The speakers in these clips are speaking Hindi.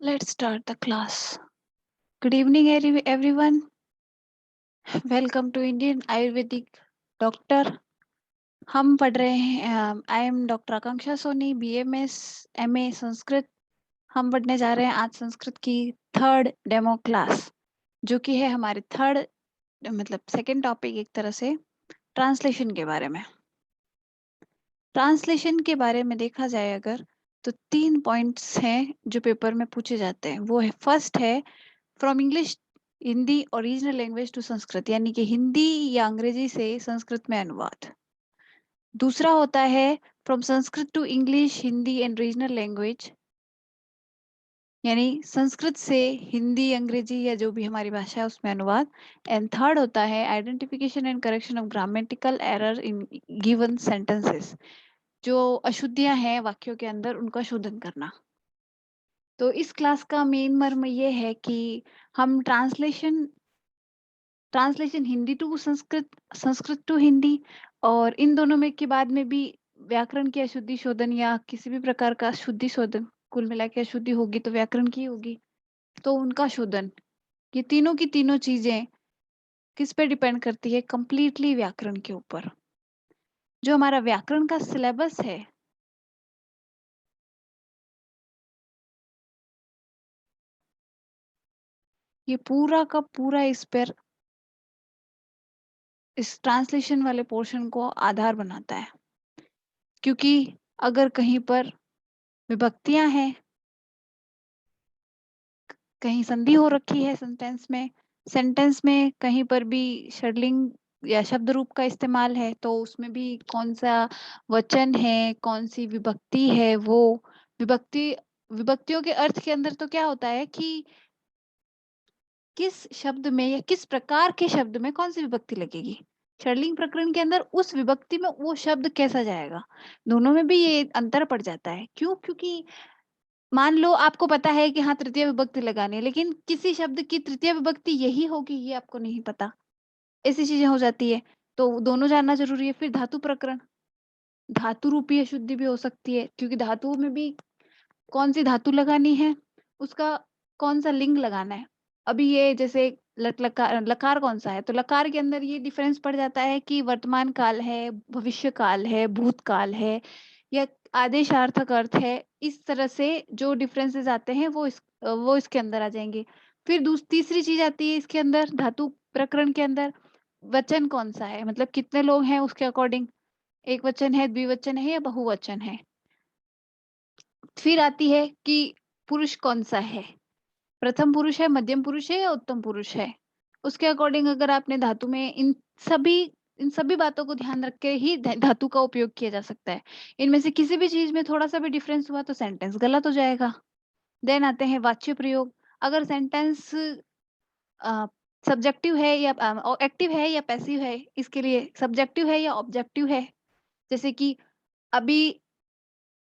Let's start the class. Good evening, everyone. Welcome to Indian Ayurvedic Doctor. हम पढ़ रहे हैं I am doctor Akanksha Soni BMS MA Sanskrit. हम पढ़ने जा रहे हैं आज संस्कृत की थर्ड डेमो क्लास, जो कि है हमारे थर्ड मतलब सेकंड टॉपिक एक तरह से ट्रांसलेशन के बारे में. ट्रांसलेशन के बारे में देखा जाए अगर तो 3 पॉइंट्स हैं जो पेपर में पूछे जाते हैं. वो है फर्स्ट है from English Hindi original language to Sanskrit, यानी कि हिंदी या अंग्रेजी से संस्कृत में अनुवाद. दूसरा होता है from Sanskrit to English Hindi and regional language, यानी संस्कृत से हिंदी अंग्रेजी या जो भी हमारी भाषा है उसमें अनुवाद. एंड थर्ड होता है identification and correction of grammatical error in given sentences, जो अशुद्धियां हैं वाक्यों के अंदर उनका शोधन करना. तो इस क्लास का मेन मर्म ये है कि हम translation Hindi to Sanskrit, Sanskrit to Hindi, और इन दोनों में के बाद में भी व्याकरण की अशुद्धि शोधन या किसी भी प्रकार का शुद्धि शोधन, कुल मिला के अशुद्धि होगी तो व्याकरण की होगी, तो उनका शोधन. ये तीनों की तीनों चीजें किस पे डिपेंड करती है? कंप्लीटली व्याकरण के ऊपर. जो हमारा व्याकरण का सिलेबस है ये पूरा का पूरा इस पर, इस ट्रांसलेशन वाले पोर्शन को आधार बनाता है. क्योंकि अगर कहीं पर विभक्तियां हैं, कहीं संधि हो रखी है सेंटेंस में कहीं पर भी षडलिंग या शब्द रूप का इस्तेमाल है, तो उसमें भी कौन सा वचन है, कौन सी विभक्ति है, वो विभक्तियों के अर्थ के अंदर तो क्या होता है कि किस शब्द में या किस प्रकार के शब्द में कौन सी विभक्ति लगेगी. षडलिंग प्रकरण के अंदर उस विभक्ति में वो शब्द कैसा जाएगा, दोनों में भी ये अंतर पड़ जाता है. क्यों? क्योंकि मान लो आपको पता है कि हाँ तृतीय विभक्ति लगानी है, लेकिन किसी शब्द की तृतीय विभक्ति यही होगी ये आपको नहीं पता. ऐसी चीजें हो जाती है, तो दोनों जानना जरूरी है. फिर धातु प्रकरण, धातु रूपी अशुद्धि भी हो सकती है, क्योंकि धातुओं में भी कौन सी धातु लगानी है, उसका कौन सा लिंग लगाना है. अभी ये जैसे लकार कौन सा है, तो लकार के अंदर ये डिफरेंस पड़ जाता है कि वर्तमान काल है, भविष्य काल है, भूतकाल है, या आदेशार्थक अर्थ है. इस तरह से जो डिफरेंसेस आते हैं वो इसके अंदर आ जाएंगे. फिर तीसरी चीज आती है इसके अंदर धातु प्रकरण के अंदर, वचन कौन सा है, मतलब कितने लोग हैं उसके अकॉर्डिंग एक वचन है, द्विवचन है या बहुवचन है. फिर आती है कि पुरुष कौन सा है, प्रथम पुरुष है, मध्यम पुरुष है या उत्तम पुरुष है. उसके अकॉर्डिंग अगर आपने धातु में सभी इन सभी बातों को ध्यान रख के ही धातु का उपयोग किया जा सकता है. इनमें से किसी भी चीज में थोड़ा सा भी डिफरेंस हुआ तो सेंटेंस गलत हो जाएगा. देन आते हैं वाच्य प्रयोग. अगर सेंटेंस सब्जेक्टिव है या एक्टिव है या पैसिव है, इसके लिए सब्जेक्टिव है या ऑब्जेक्टिव है. जैसे कि अभी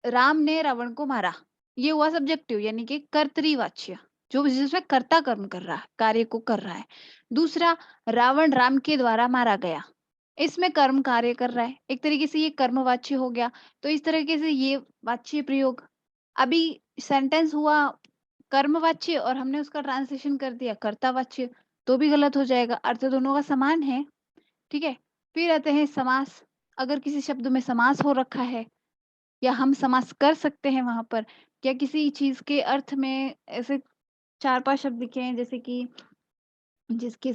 राम ने रावण को मारा, ये हुआ सब्जेक्टिव, यानी कि कर्तरीवाच्य, जो जिसमें कर्ता कर्म कर रहा है, कार्य को कर रहा है. दूसरा, रावण राम के द्वारा मारा गया, इसमें कर्म कार्य कर रहा है, एक तरीके से ये कर्मवाच्य हो गया. तो इस तरीके से ये वाच्य प्रयोग. अभी सेंटेंस हुआ कर्मवाच्य और हमने उसका ट्रांसलेशन कर दिया कर्तावाच्य, तो भी गलत हो जाएगा. अर्थ दोनों का समान है. ठीक है. फिर आते हैं समास. अगर किसी शब्द में समास हो रखा है या हम समास कर सकते हैं वहां पर, या किसी चीज के अर्थ में ऐसे 4-5 शब्द लिखे हैं, जैसे कि जिसके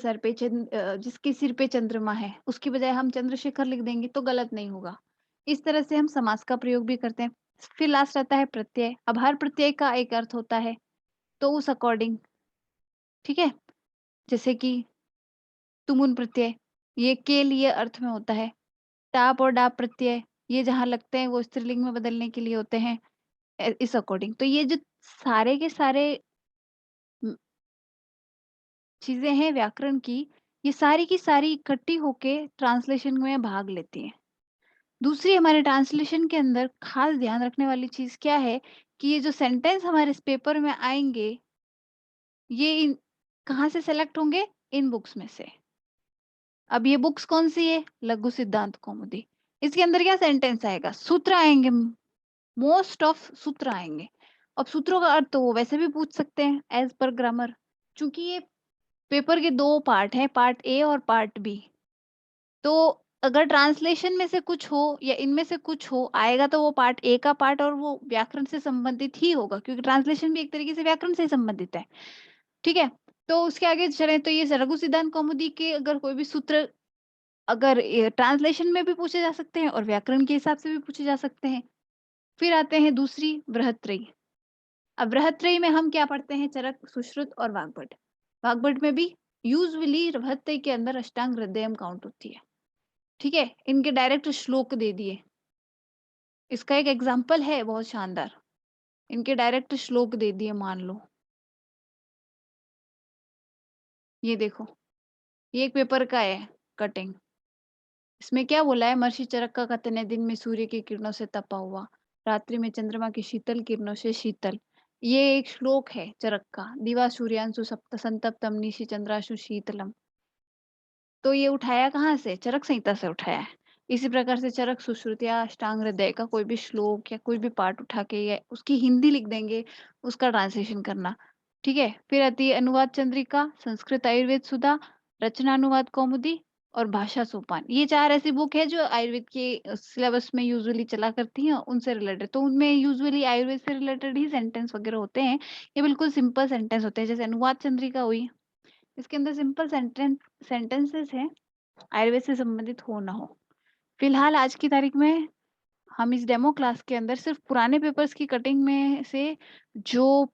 सिर पे चंद्रमा है, उसकी बजाय हम चंद्रशेखर लिख देंगे तो गलत नहीं होगा. इस तरह से हम समास का प्रयोग भी करते हैं. फिर लास्ट आता है प्रत्यय. अब हर प्रत्यय का एक अर्थ होता है, तो उस अकॉर्डिंग, ठीक है, जैसे कि तुमुन प्रत्यय, ये के लिए अर्थ में होता है. टाप और डाप प्रत्यय, ये जहां लगते हैं वो स्त्रीलिंग में बदलने के लिए होते हैं. इस अकॉर्डिंग तो ये जो सारे के सारे चीजें हैं व्याकरण की, ये सारी की सारी इकट्ठी होके ट्रांसलेशन में भाग लेती हैं. दूसरी हमारे ट्रांसलेशन के अंदर खास ध्यान रखने वाली चीज क्या है कि ये जो सेंटेंस हमारे इस पेपर में आएंगे, ये कहाँ से सेलेक्ट होंगे? इन बुक्स में से. अब ये बुक्स कौन सी है? लघु सिद्धांत कौमुदी. इसके अंदर क्या सेंटेंस आएगा? सूत्र आएंगे, मोस्ट ऑफ सूत्र आएंगे. अब सूत्रों का अर्थ तो वो वैसे भी पूछ सकते हैं एज़ पर ग्रामर। चूँकि ये पेपर के 2 पार्ट हैं, पार्ट ए और पार्ट बी। तो अगर ट्रांसलेशन में से कुछ हो या इनमें से कुछ हो, आएगा तो वो पार्ट ए का पार्ट और वो व्याकरण से संबंधित ही होगा, क्योंकि ट्रांसलेशन भी एक तरीके से व्याकरण से ही संबंधित है। ठीक है? तो उसके आगे चलें तो ये लघु सिद्धांत कौमुदी के अगर कोई भी सूत्र अगर ट्रांसलेशन में भी पूछे जा सकते हैं और व्याकरण के हिसाब से भी पूछे जा सकते हैं। फिर आते हैं दूसरी बृहत्त्रयी। अब बृहत्त्रयी में हम क्या पढ़ते हैं? चरक, सुश्रुत और वाग्भट। वाग्भट में भी यूजुअली बृहत्त्रयी के अंदर अष्टांग हृदयम काउंट होती है। ठीक है? इनके डायरेक्ट श्लोक दे दिए। इसका एक एग्जाम्पल है बहुत शानदार। इनके डायरेक्ट श्लोक दे दिए मान लो। ये देखो, ये एक पेपर का है कटिंग। इसमें क्या बोला है? महर्षि चरक का कथन है, दिन में सूर्य की किरणों से तपा हुआ, रात्रि में चंद्रमा की शीतल किरणों से शीतल। ये एक श्लोक है चरक का। दिवा सूर्यांशु सप्त संतप्तम निशि चंद्राशु शीतलम। तो ये उठाया कहाँ से? चरक संहिता से उठाया है। इसी प्रकार से चरक, सुश्रुत या अष्टांग हृदय का कोई भी श्लोक या कोई भी पार्ट उठा के या उसकी हिंदी लिख देंगे, उसका ट्रांसलेशन करना। ठीक है? फिर आती है अनुवाद चंद्रिका, संस्कृत आयुर्वेद सुधा, रचनानुवाद कौमुदी और भाषा सोपान। ये 4 ऐसी बुक है जो आयुर्वेद के सिलेबस में यूजुअली चला करती हैं, उनसे रिलेटेड। तो उनमें यूजुअली आयुर्वेद से रिलेटेड ही सेंटेंस वगैरह होते हैं। ये बिल्कुल सिंपल सेंटेंस होते हैं, जैसे अनुवाद चंद्रिका हुई। इसके अंदर सिंपल सेंटेंसेस हैं, आयुर्वेद से संबंधित हो ना हो। फिलहाल आज की तारीख में हम इस डेमो क्लास के अंदर सिर्फ पुराने पेपर्स की कटिंग में से जो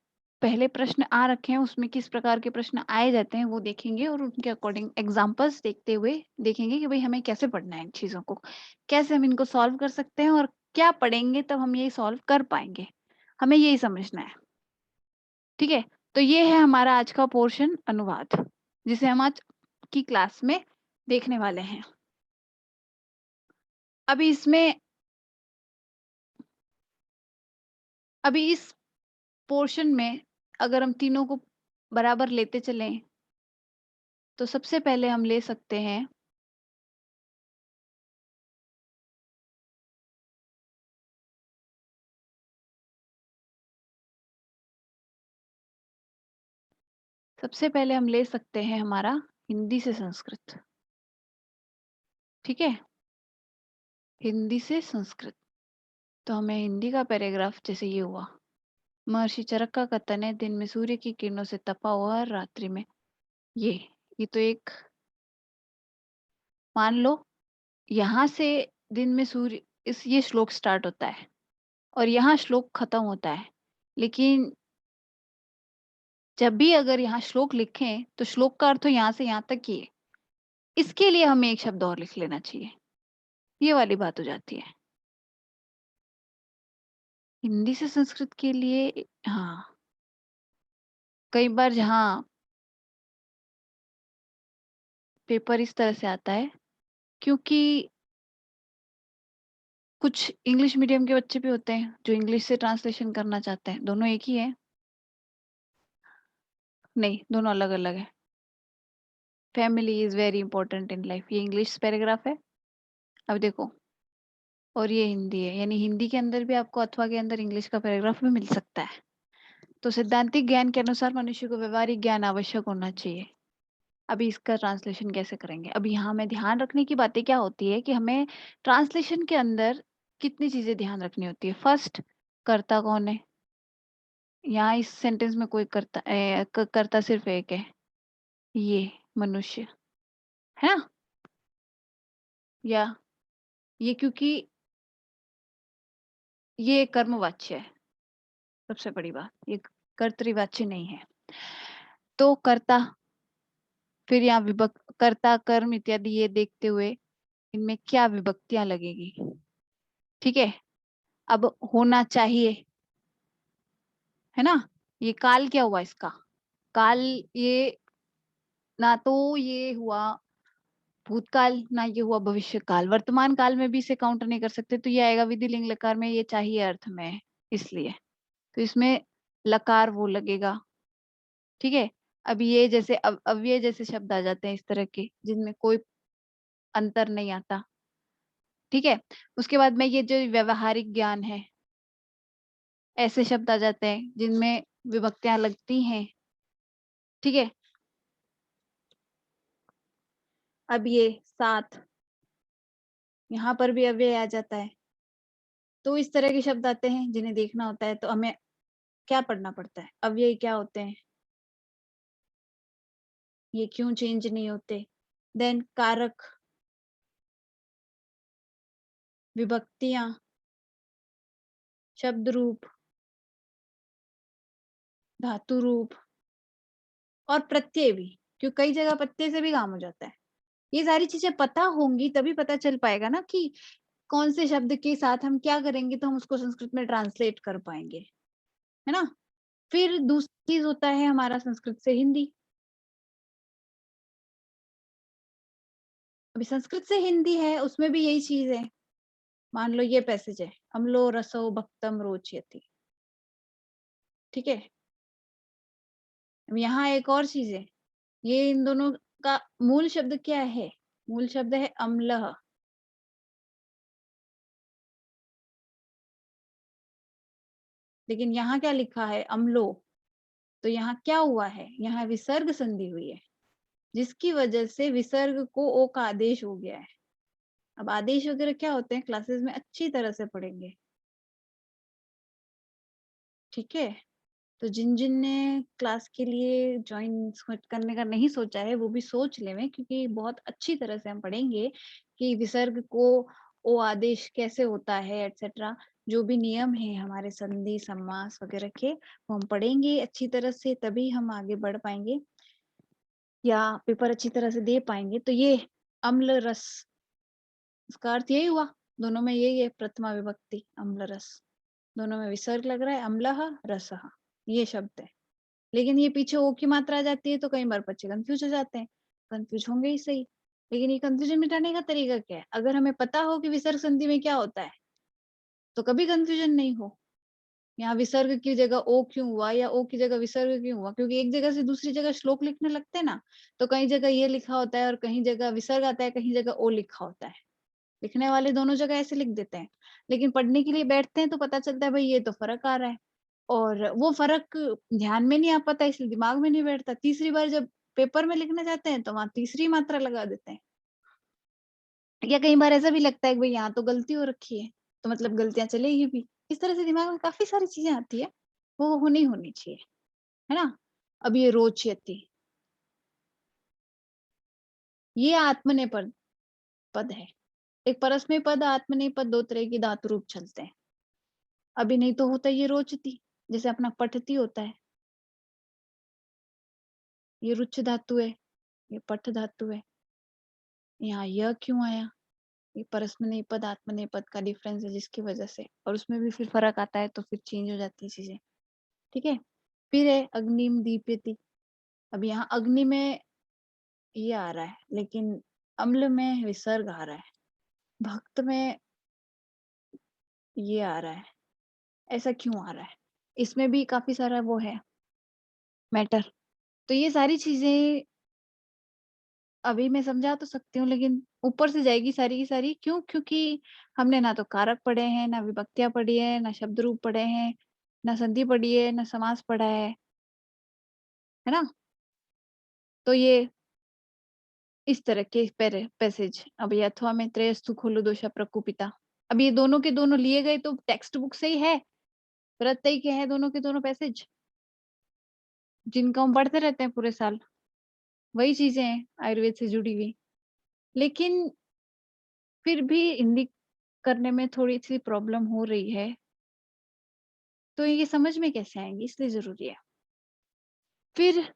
पहले प्रश्न आ रखे हैं उसमें किस प्रकार के प्रश्न आए जाते हैं वो देखेंगे, और उनके अकॉर्डिंग एग्जांपल्स देखते हुए देखेंगे कि भाई हमें कैसे पढ़ना है इन चीज़ों को, कैसे हम इनको सॉल्व कर सकते हैं और क्या पढ़ेंगे तब हम ये सॉल्व कर पाएंगे। हमें यही समझना है। ठीक है? तो ये है हमारा आज का पोर्शन अनुवाद, जिसे हम आज की क्लास में देखने वाले हैं। अभी इसमें अभी इस पोर्शन में अगर हम तीनों को बराबर लेते चलें, तो सबसे पहले हम ले सकते हैं सबसे पहले हम ले सकते हैं हमारा हिंदी से संस्कृत। ठीक है? हिंदी से संस्कृत। तो हमें हिंदी का पैराग्राफ जैसे ये हुआ, महर्षि चरक का कथन है, दिन में सूर्य की किरणों से तपा हुआ और रात्रि में ये तो एक, मान लो यहाँ से दिन में सूर्य, इस ये श्लोक स्टार्ट होता है और यहाँ श्लोक खत्म होता है। लेकिन जब भी अगर यहाँ श्लोक लिखें तो श्लोक का अर्थ तो यहाँ से यहाँ तक ही है। इसके लिए हमें एक शब्द और लिख लेना चाहिए। ये वाली बात हो जाती है। हिंदी से संस्कृत के लिए हाँ, कई बार जहाँ पेपर इस तरह से आता है, क्योंकि कुछ इंग्लिश मीडियम के बच्चे भी होते हैं जो इंग्लिश से ट्रांसलेशन करना चाहते हैं। दोनों एक ही है? नहीं, दोनों अलग-अलग है। Family is very important in life, ये इंग्लिश पैराग्राफ है। अब देखो, और ये हिंदी है, यानी हिंदी के अंदर भी आपको अथवा के अंदर इंग्लिश का पैराग्राफ भी मिल सकता है। तो सैद्धांतिक ज्ञान के अनुसार मनुष्य को व्यवहारिक ज्ञान आवश्यक होना चाहिए। अभी इसका ट्रांसलेशन कैसे करेंगे? अभी यहाँ में ध्यान रखने की बातें क्या होती है कि हमें ट्रांसलेशन के अंदर कितनी चीज़ें ध्यान रखनी होती है। फर्स्ट, कर्ता कौन है? यहाँ इस सेंटेंस में कोई कर्ता सिर्फ एक है, ये मनुष्य, है ना? या ये, क्योंकि ये कर्मवाच्य है, सबसे बड़ी बात, ये कर्तृवाच्य नहीं है। तो कर्ता, फिर यहाँ कर्ता, कर्म इत्यादि ये देखते हुए इनमें क्या विभक्तियां लगेगी। ठीक है? अब होना चाहिए, है ना? ये काल क्या हुआ इसका? काल, ये ना तो ये हुआ भूतकाल, ना ये हुआ भविष्य काल। वर्तमान काल में भी इसे काउंट नहीं कर सकते, तो ये आएगा विधि लिंग लकार में, ये चाहिए अर्थ में है, इसलिए। तो इसमें लकार वो लगेगा। ठीक है? अब ये जैसे अव्यय जैसे शब्द आ जाते हैं इस तरह के, जिनमें कोई अंतर नहीं आता। ठीक है? उसके बाद में ये जो व्यावहारिक ज्ञान है, ऐसे शब्द आ जाते हैं जिनमें विभक्तियाँ लगती हैं, ठीक है? अब ये साथ, यहाँ पर भी अव्यय आ जाता है। तो इस तरह के शब्द आते हैं जिन्हें देखना होता है, तो हमें क्या पढ़ना पड़ता है? अव्यय क्या होते हैं? ये क्यों चेंज नहीं होते? देन कारक, विभक्तियाँ, शब्द रूप, धातु रूप और प्रत्यय भी, क्यों कई जगह प्रत्यय से भी काम हो जाता है। ये सारी चीज़ें पता होंगी तभी पता चल पाएगा ना कि कौन से शब्द के साथ हम क्या करेंगे तो हम उसको संस्कृत में ट्रांसलेट कर पाएँगे, है ना? फिर दूसरी चीज़ होता है हमारा संस्कृत से हिंदी। अभी संस्कृत से हिंदी है उसमें भी यही चीज़ है। मान लो ये पैसेज है, अम्लो रसो भक्तम रोचयति, ठीक है? अब यहाँ एक और चीज़ है, ये इन दोनों का मूल शब्द क्या है? मूल शब्द है अम्लः, लेकिन यहाँ क्या लिखा है? अम्लो, तो यहाँ क्या हुआ है? यहाँ विसर्ग संधि हुई है, जिसकी वजह से विसर्ग को ओ का आदेश हो गया है। अब आदेश वगैरह क्या होते हैं क्लासेस में अच्छी तरह से पढ़ेंगे, ठीक है? तो जिन-जिन ने क्लास के लिए जॉइन करने का नहीं सोचा है, वो भी सोच लेवें क्योंकि बहुत अच्छी तरह से हम पढ़ेंगे कि विसर्ग को ओ आदेश कैसे होता है एटसेट्रा। जो भी नियम है हमारे संधि, समास वगैरह के, वो हम पढ़ेंगे अच्छी तरह से तभी हम आगे बढ़ पाएँगे या पेपर अच्छी तरह से दे पाएँगे। तो ये अम्ल रस, इसका अर्थ यही हुआ, दोनों में यही है प्रथमा विभक्ति अम्ल रस। दोनों में विसर्ग लग रहा है अम्लः, रसः, ये शब्द है। लेकिन ये पीछे ओ की मात्रा आ जाती है तो कई बार बच्चे कन्फ्यूज़ हो जाते हैं। कन्फ्यूज़ होंगे ही सही। लेकिन ये कन्फ्यूज़न मिटाने का तरीका क्या है? अगर हमें पता हो कि विसर्ग संधि में क्या होता है, तो कभी कन्फ्यूज़न नहीं हो। यहाँ विसर्ग की जगह ओ क्यों हुआ या ओ की जगह विसर्ग क्यों हुआ? क्योंकि एक जगह से दूसरी जगह श्लोक लिखने लगते हैं ना, तो कहीं जगह ये लिखा होता है और कहीं जगह विसर्ग आता है, कहीं जगह ओ लिखा होता है। लिखने वाले दोनों जगह ऐसे लिख देते हैं। लेकिन पढ़ने के लिए बैठते हैं तो पता चलता है भई ये तो फ़र्क आ रहा है। और वो फ़र्क ध्यान में नहीं आ पाता इसलिए दिमाग में नहीं बैठता। तीसरी बार जब पेपर में लिखने जाते हैं तो वहाँ तीसरी मात्रा लगा देते हैं। या कई बार ऐसा भी लगता है कि भई यहाँ तो गलती हो रखी है, तो मतलब गलतियाँ चलेगी भी। इस तरह से दिमाग में काफ़ी सारी चीज़ें आती हैं, वो होनी होनी चाहिए, है ना? अब ये रोचयति, ये आत्मनेपद पद है। एक परस्मैपद पद, आत्मनेपद पद 2 तरह की धातु रूप चलते हैं। अभी नहीं तो होता ये रोचती, जैसे अपना पठती होता है, ये रुच्च धातु है, ये पठ धातु है। यहाँ य क्यों आया? ये परस्मैपद आत्मनेपद का डिफरेंस है जिसकी वजह से, और उसमें भी फिर फ़र्क आता है तो फिर चेंज हो जाती है चीज़ें, ठीक है? फिर है अग्निम दीप्यति, अब यहाँ अग्नि में ये आ रहा है, लेकिन अम्ल में विसर्ग आ रहा है, भक्त में ये आ रहा है, ऐसा क्यों आ रहा है? इसमें भी काफ़ी सारा वो है मैटर। तो ये सारी चीज़ें अभी मैं समझा तो सकती हूँ लेकिन ऊपर से जाएगी सारी की सारी, क्यों? क्योंकि हमने ना तो कारक पढ़े हैं, ना विभक्तियाँ पढ़ी है, ना शब्द रूप पढ़े हैं, ना संधि पढ़ी है, ना समास पढ़ा है ना? तो ये इस तरह के पैसेज, अब ये अथवा में त्रयस्तु खलु दोषा प्रकुपिता, अब ये दोनों के दोनों लिए गए तो टेक्स्ट बुक से ही है, प्रत्यय के हैं दोनों के दोनों पैसेज, जिनको हम पढ़ते रहते हैं पूरे साल, वही चीजें हैं आयुर्वेद से जुड़ी हुई। लेकिन फिर भी हिंदी करने में थोड़ी सी प्रॉब्लम हो रही है, तो ये समझ में कैसे आएंगी, इसलिए जरूरी है। फिर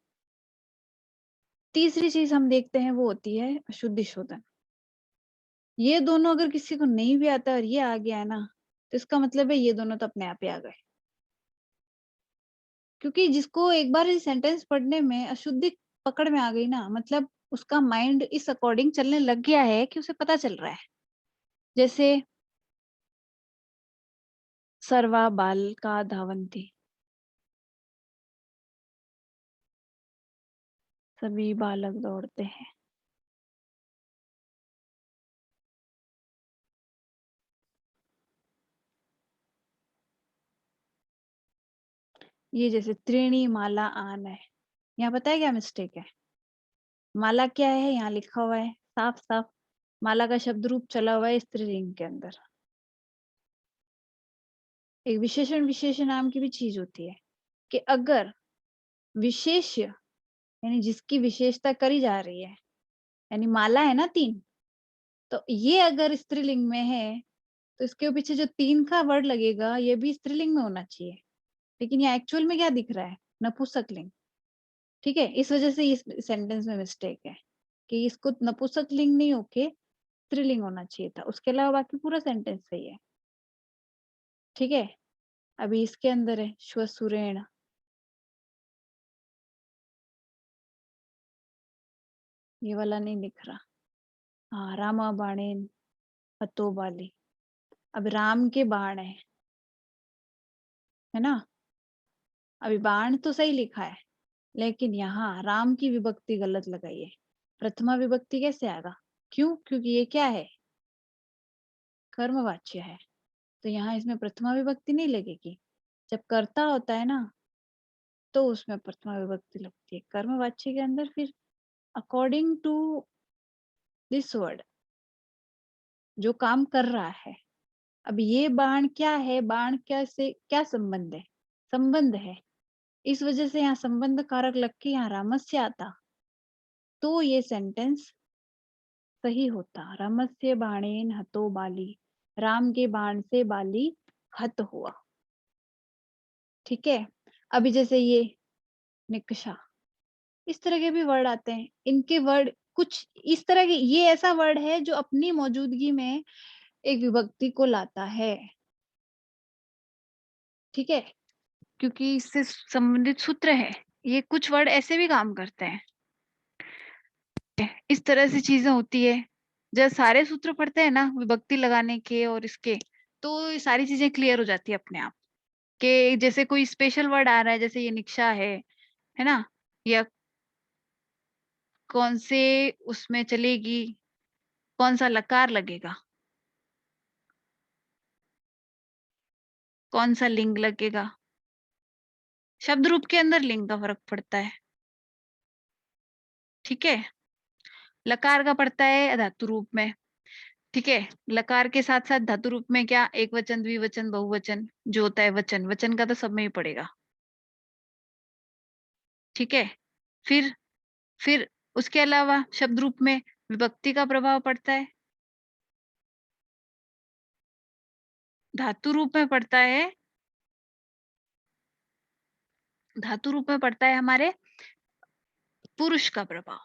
तीसरी चीज हम देखते हैं वो होती है अशुद्धि शोधन। ये दोनों अगर किसी को नहीं भी आता और ये आ गया है ना, तो इसका मतलब है ये दोनों तो अपने आप ही आ गए। क्योंकि जिसको एक बार ये सेंटेंस पढ़ने में अशुद्धि पकड़ में आ गई ना, मतलब उसका माइंड इस अकॉर्डिंग चलने लग गया है कि उसे पता चल रहा है। जैसे सर्वा बालका धावन्ति, सभी बालक दौड़ते हैं। ये जैसे त्रीणी माला आन है, यहाँ पता है क्या मिस्टेक है? माला क्या है यहाँ लिखा हुआ है साफ-साफ, माला का शब्द रूप चला हुआ है स्त्रीलिंग के अंदर। एक विशेषण विशेषण नाम की भी चीज़ होती है, कि अगर विशेष्य यानी जिसकी विशेषता करी जा रही है, यानी माला है ना 3, तो ये अगर स्त्रीलिंग में है, तो इसके पीछे जो 3 का वर्ड लगेगा, ये भी स्त्रीलिंग में होना चाहिए। लेकिन ये एक्चुअल में क्या दिख रहा है? नपुंसकलिंग, ठीक है? इस वजह से इस सेंटेंस में मिस्टेक है, कि इसको नपुंसकलिंग नहीं होके स्त्रीलिंग होना चाहिए था। उसके अलावा बाकी पूरा सेंटेंस सही है, ठीक है? अभी इसके अंदर है श्वसुरेण, ये वाला नहीं दिख रहा। हाँ, रामाबाणेन हतो बाली। अब राम के बाण है ना? अभी बाण तो सही लिखा है, लेकिन यहाँ राम की विभक्ति गलत लगाई है। प्रथमा विभक्ति कैसे आएगा? क्यों? क्योंकि ये क्या है? कर्मवाच्य है। तो यहाँ इसमें प्रथमा विभक्ति नहीं लगेगी। जब कर्ता होता है ना, तो उसमें प्रथमा विभक्ति लगती है। कर्मवाच्य के अंदर फिर अकॉर्डिंग टू दिस वर्ड जो काम कर रहा है। अब ये बाण क्या है? बाण क्या से क्या संबंध है? संबंध है। इस वजह से यहाँ संबंध कारक लग के यहाँ रामस्य आता, तो ये सेंटेंस सही होता। रामस्य बाणेन हतो बाली, राम के बाण से बाली हत हुआ। ठीक है? अभी जैसे ये निकषा, इस तरह के भी वर्ड आते हैं। इनके वर्ड कुछ इस तरह के, ये ऐसा वर्ड है जो अपनी मौजूदगी में एक विभक्ति को लाता है। ठीक है? क्योंकि इससे संबंधित सूत्र है। ये कुछ वर्ड ऐसे भी काम करते हैं। इस तरह से चीजें होती है। जब सारे सूत्र पढ़ते हैं ना विभक्ति लगाने के और इसके, तो ये सारी चीजें क्लियर हो जाती है अपने आप। कि जैसे कोई स्पेशल वर्ड आ रहा है, जैसे ये निक्शा है ना? या कौन से उसमें चलेगी, कौन सा लकार लगेगा, कौन सा लिंग लगेगा। शब्द रूप के अंदर लिंग का फर्क पड़ता है। ठीक है? लकार का पड़ता है धातु रूप में। ठीक है? लकार के साथ साथ धातु रूप में क्या, एक वचन, द्विवचन, बहुवचन जो होता है वचन, वचन का तो सब में ही पड़ेगा। ठीक है? फिर फिर उसके अलावा शब्द रूप में विभक्ति का प्रभाव पड़ता है। धातु रूप में पड़ता है, धातु रूप में पड़ता है हमारे पुरुष का प्रभाव।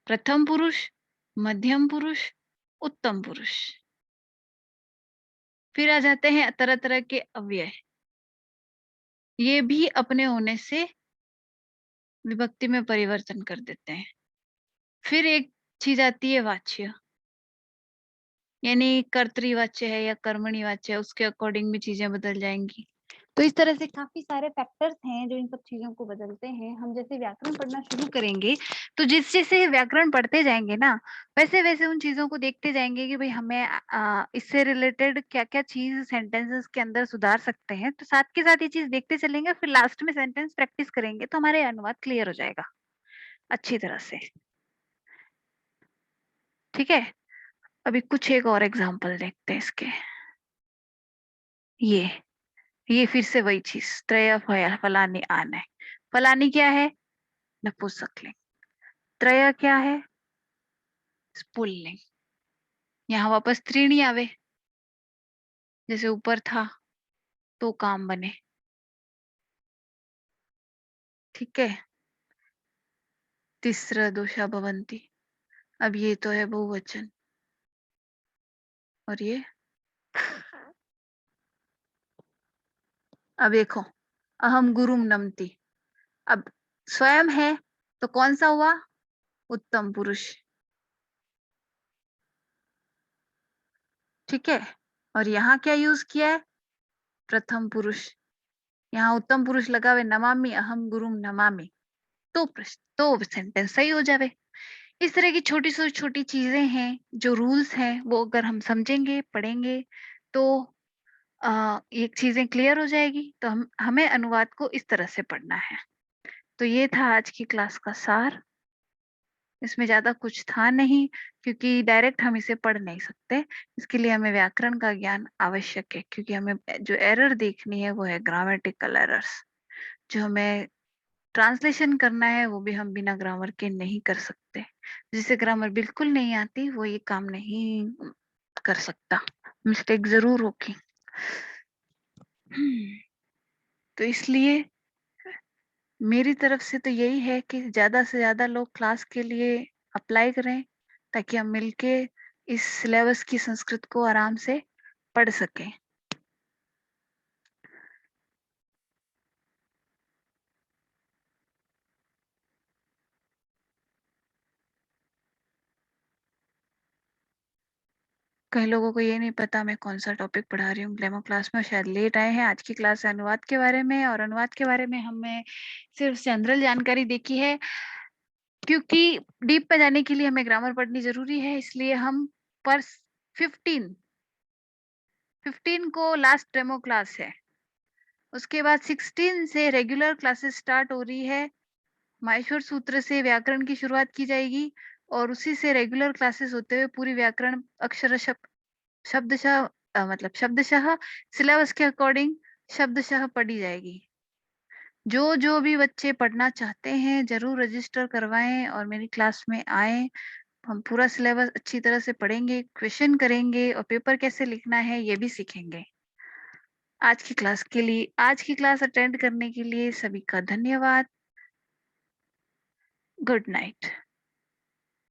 प्रथम पुरुष, मध्यम पुरुष, उत्तम पुरुष। फिर आ जाते हैं तरह तरह के अव्यय, ये भी अपने होने से विभक्ति में परिवर्तन कर देते हैं। फिर एक चीज आती है वाच्य, यानी कर्तृवाच्य है या कर्मणी वाच्य है, उसके अकॉर्डिंग भी चीजें बदल जाएंगी। तो इस तरह से काफी सारे फैक्टर्स हैं जो इन सब चीजों को बदलते हैं। हम जैसे व्याकरण पढ़ना शुरू करेंगे, तो जिस जैसे व्याकरण पढ़ते जाएंगे ना, वैसे वैसे उन चीजों को देखते जाएंगे कि भाई हमें इससे रिलेटेड क्या क्या चीज सेंटेंसेस के अंदर सुधार सकते हैं। तो साथ के साथ ये चीज देखते चलेंगे, फिर लास्ट में सेंटेंस प्रैक्टिस करेंगे तो हमारे अनुवाद क्लियर हो जाएगा अच्छी तरह से। ठीक है? अभी कुछ एक और एग्जाम्पल देखते हैं इसके। ये ये फिर से वही चीज, त्रय फलानी आना है। फलानी क्या है? नपुंसकलिंग। त्रय क्या है? पुल्लिंग। यहाँ वापस त्रीणी आवे, जैसे ऊपर था तो काम बने। ठीक है? तीसरा दोषा भवंती, अब ये तो है बहुवचन, और ये अब देखो, अहम गुरुम नमति, अब स्वयं है तो कौन सा हुआ? उत्तम पुरुष। ठीक है? और यहाँ क्या यूज किया है? प्रथम पुरुष। यहाँ उत्तम पुरुष लगा हुए, नमामि अहम गुरुम नमामि, तो प्रश्न तो सेंटेंस सही हो जावे। इस तरह की छोटी से छोटी चीजें हैं, जो रूल्स हैं, वो अगर हम समझेंगे, पढ़ेंगे, तो ये चीज़ें क्लियर हो जाएगी, तो हमें अनुवाद को इस तरह से पढ़ना है। तो ये था आज की क्लास का सार। इसमें ज़्यादा कुछ था नहीं, क्योंकि डायरेक्ट हम इसे पढ़ नहीं सकते। इसके लिए हमें व्याकरण का ज्ञान आवश्यक है, क्योंकि हमें जो एरर देखनी है वो है ग्रामेटिकल एरर्स। जो हमें ट्रांसलेशन करना है वो भी हम बिना ग्रामर के नहीं कर सकते। जिसे ग्रामर बिल्कुल नहीं आती वो ये काम नहीं कर सकता, मिस्टेक ज़रूर होगी। तो इसलिए मेरी तरफ से तो यही है कि ज़्यादा से ज़्यादा लोग क्लास के लिए अप्लाई करें, ताकि हम मिलके इस सिलेबस की संस्कृत को आराम से पढ़ सकें। कई लोगों को ये नहीं पता मैं कौन-सा टॉपिक पढ़ा रही हूँ डेमो क्लास में, शायद लेट आए हैं। आज की क्लास है अनुवाद के बारे में, और अनुवाद के बारे में हमने सिर्फ जनरल जानकारी देखी है, क्योंकि डीप में जाने के लिए हमें ग्रामर पढ़नी ज़रूरी है, इसलिए हम पर 15 15 को लास्ट डेमो क्लास है। उसके बाद 16 से रेगुलर क्लासेस स्टार्ट हो रही है। माहेश्वर सूत्र से व्याकरण की शुरुआत की जाएगी, और उसी से रेगुलर क्लासेस होते हुए पूरी व्याकरण अक्षरशः शब्दशः मतलब शब्दशः सिलेबस के अकॉर्डिंग शब्दशः पढ़ी जाएगी। जो भी बच्चे पढ़ना चाहते हैं ज़रूर रजिस्टर करवाएँ और मेरी क्लास में आएँ। हम पूरा सिलेबस अच्छी तरह से पढ़ेंगे, क्वेश्चन करेंगे और पेपर कैसे लिखना है ये भी सीखेंगे। आज की क्लास अटेंड करने के लिए सभी का धन्यवाद। Good night.